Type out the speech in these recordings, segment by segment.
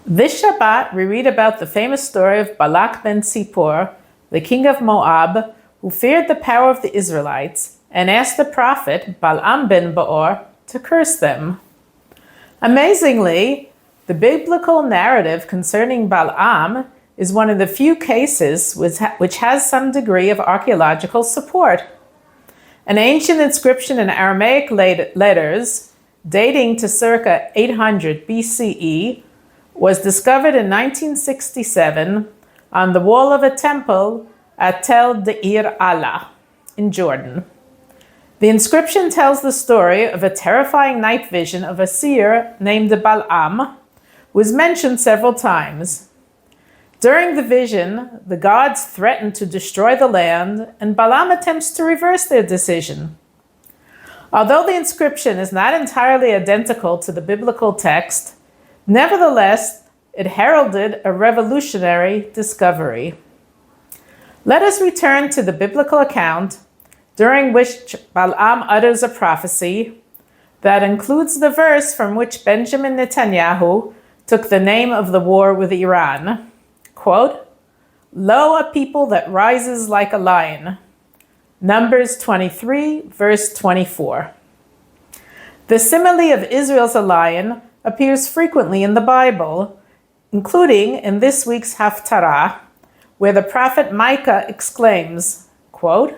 This Shabbat, we read about the famous story of Balak ben Zippor, the king of Moab, who feared the power of the Israelites and asked the prophet Balaam ben Beor to curse them. Amazingly, the biblical narrative concerning Balaam is one of the few cases which has some degree of archaeological support. An ancient inscription in Aramaic letters dating to circa 800 BCE was discovered in 1967 on the wall of a temple at Tel Deir Allah in Jordan. The inscription tells the story of a terrifying night vision of a seer named Balaam, who is mentioned several times. During the vision, the gods threaten to destroy the land, and Balaam attempts to reverse their decision. Although the inscription is not entirely identical to the biblical text, nevertheless, it heralded a revolutionary discovery. Let us return to the biblical account during which Balaam utters a prophecy that includes the verse from which Benjamin Netanyahu took the name of the war with Iran. Quote, "Lo, a people that rises like a lion." Numbers 23, verse 24. The simile of Israel as a lion appears frequently in the Bible, including in this week's Haftarah, where the prophet Micah exclaims, quote,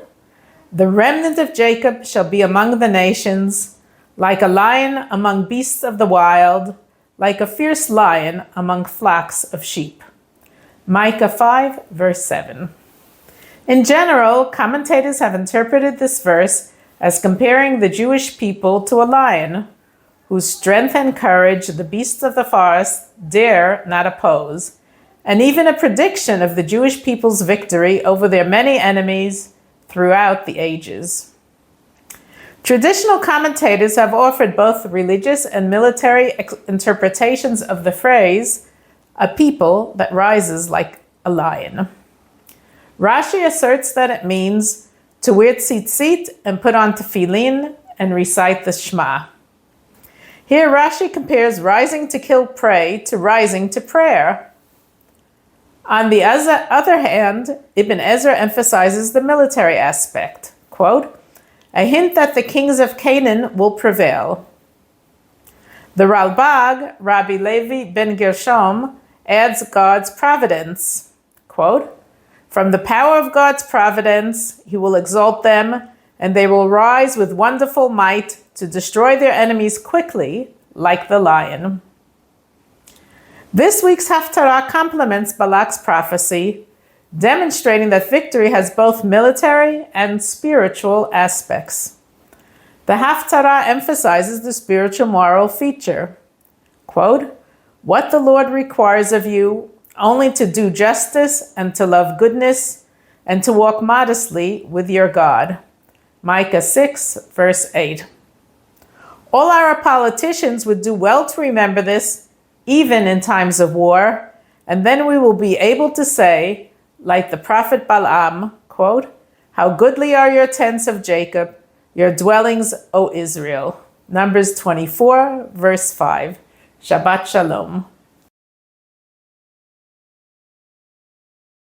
"The remnant of Jacob shall be among the nations, like a lion among beasts of the wild, like a fierce lion among flocks of sheep." Micah 5, verse 7. In general, commentators have interpreted this verse as comparing the Jewish people to a lion, whose strength and courage the beasts of the forest dare not oppose, and even a prediction of the Jewish people's victory over their many enemies throughout the ages. Traditional commentators have offered both religious and military interpretations of the phrase, "a people that rises like a lion." Rashi asserts that it means to wear tzitzit and put on tefillin and recite the Shema. Here Rashi compares rising to kill prey to rising to prayer. On the other hand, Ibn Ezra emphasizes the military aspect, quote, "a hint that the kings of Canaan will prevail." The Ralbag, Rabbi Levi ben Gershom, adds God's providence, quote, "From the power of God's providence, he will exalt them, and they will rise with wonderful might to destroy their enemies quickly, like the lion." This week's Haftarah complements Balak's prophecy, demonstrating that victory has both military and spiritual aspects. The Haftarah emphasizes the spiritual moral feature, quote, "What the Lord requires of you, only to do justice and to love goodness and to walk modestly with your God." Micah 6, verse 8. All our politicians would do well to remember this, even in times of war, and then we will be able to say, like the prophet Balaam, quote, "How goodly are your tents of Jacob, your dwellings, O Israel." Numbers 24, verse 5. Shabbat Shalom.